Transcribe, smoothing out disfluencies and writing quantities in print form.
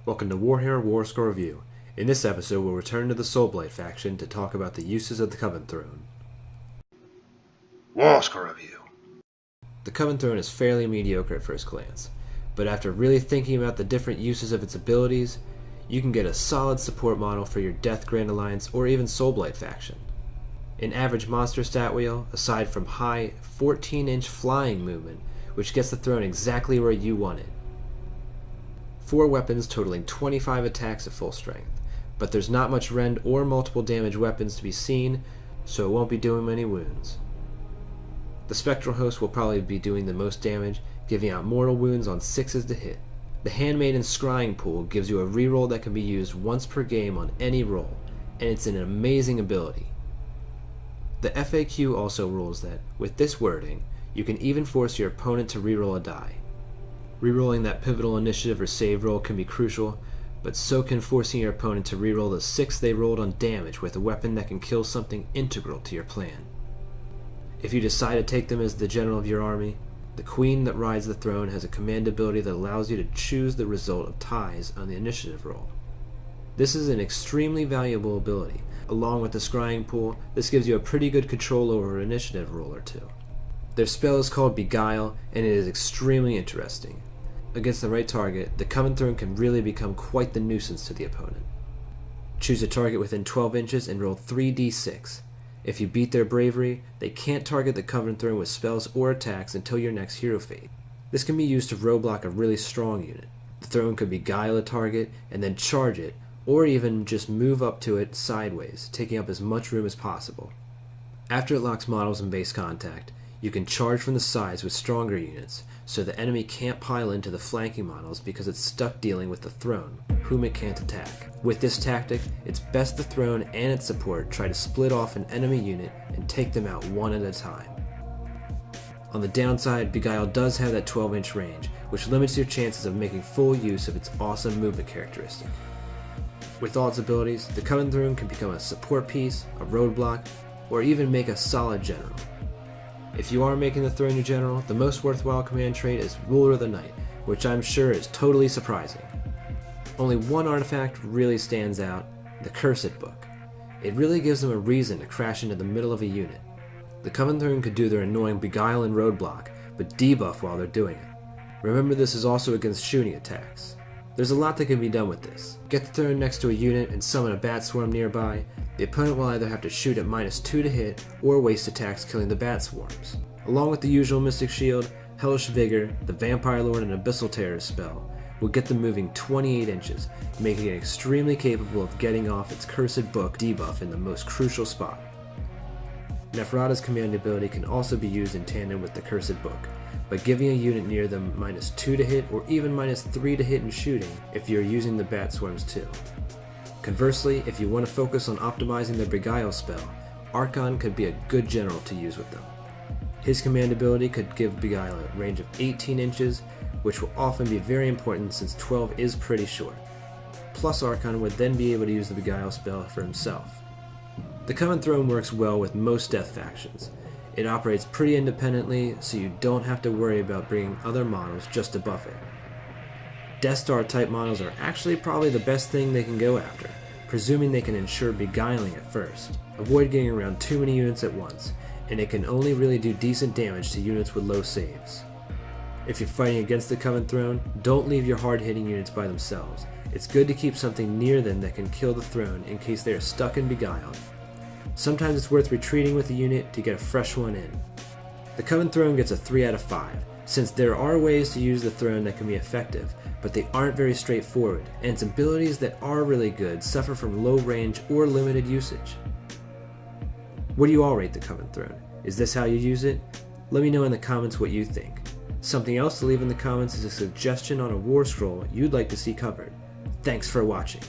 Welcome to Warhammer Warscroll Review. In this episode, we'll return to the Soulblight faction to talk about the uses of the Coven Throne. Warscroll Review. The Coven Throne is fairly mediocre at first glance, but after really thinking about the different uses of its abilities, you can get a solid support model for your Death Grand Alliance or even Soulblight faction. An average monster stat wheel, aside from high 14-inch flying movement, which gets the throne exactly where you want it. 4 weapons totaling 25 attacks at full strength, but there's not much rend or multiple damage weapons to be seen, so it won't be doing many wounds. The Spectral Host will probably be doing the most damage, giving out mortal wounds on 6s to hit. The Handmaiden Scrying Pool gives you a reroll that can be used once per game on any roll, and it's an amazing ability. The FAQ also rules that, with this wording, you can even force your opponent to reroll a die. Rerolling that pivotal initiative or save roll can be crucial, but so can forcing your opponent to reroll the 6 they rolled on damage with a weapon that can kill something integral to your plan. If you decide to take them as the general of your army, the Queen that rides the throne has a command ability that allows you to choose the result of ties on the initiative roll. This is an extremely valuable ability. Along with the Scrying Pool, this gives you a pretty good control over an initiative roll or two. Their spell is called Beguile, and it is extremely interesting. Against the right target, the Coven Throne can really become quite the nuisance to the opponent. Choose a target within 12 inches and roll 3d6. If you beat their bravery, they can't target the Coven Throne with spells or attacks until your next hero fate. This can be used to roadblock a really strong unit. The throne could beguile a target and then charge it, or even just move up to it sideways, taking up as much room as possible. After it locks models in base contact, you can charge from the sides with stronger units, so the enemy can't pile into the flanking models because it's stuck dealing with the throne, whom it can't attack. With this tactic, it's best the throne and its support try to split off an enemy unit and take them out one at a time. On the downside, Beguile does have that 12-inch range, which limits your chances of making full use of its awesome movement characteristic. With all its abilities, the Coven Throne can become a support piece, a roadblock, or even make a solid general. If you are making the throne your general, the most worthwhile command trait is Ruler of the Night, which I'm sure is totally surprising. Only one artifact really stands out, the Cursed Book. It really gives them a reason to crash into the middle of a unit. The Coven Throne could do their annoying Beguile and Roadblock, but debuff while they're doing it. Remember, this is also against shooting attacks. There's a lot that can be done with this. Get the throne next to a unit and summon a bat swarm nearby. The opponent will either have to shoot at -2 to hit, or waste attacks killing the bat swarms. Along with the usual Mystic Shield, Hellish Vigor, the Vampire Lord, and Abyssal Terror spell will get them moving 28 inches, making it extremely capable of getting off its Cursed Book debuff in the most crucial spot. Neferata's command ability can also be used in tandem with the Cursed Book, by giving a unit near them -2 to hit or even -3 to hit in shooting if you're using the bat swarms too. Conversely, if you want to focus on optimizing the Beguile spell, Archon could be a good general to use with them. His command ability could give Beguile a range of 18 inches, which will often be very important since 12 is pretty short. Plus, Archon would then be able to use the Beguile spell for himself. The Coven Throne works well with most Death factions. It operates pretty independently, so you don't have to worry about bringing other models just to buff it. Death Star type models are actually probably the best thing they can go after, presuming they can ensure beguiling at first. Avoid getting around too many units at once, and it can only really do decent damage to units with low saves. If you're fighting against the Coven Throne, don't leave your hard-hitting units by themselves. It's good to keep something near them that can kill the throne in case they are stuck and beguiled. Sometimes it's worth retreating with a unit to get a fresh one in. The Coven Throne gets a 3 out of 5, since there are ways to use the throne that can be effective, but they aren't very straightforward, and its abilities that are really good suffer from low range or limited usage. What do you all rate the Coven Throne? Is this how you use it? Let me know in the comments what you think. Something else to leave in the comments is a suggestion on a war scroll you'd like to see covered. Thanks for watching.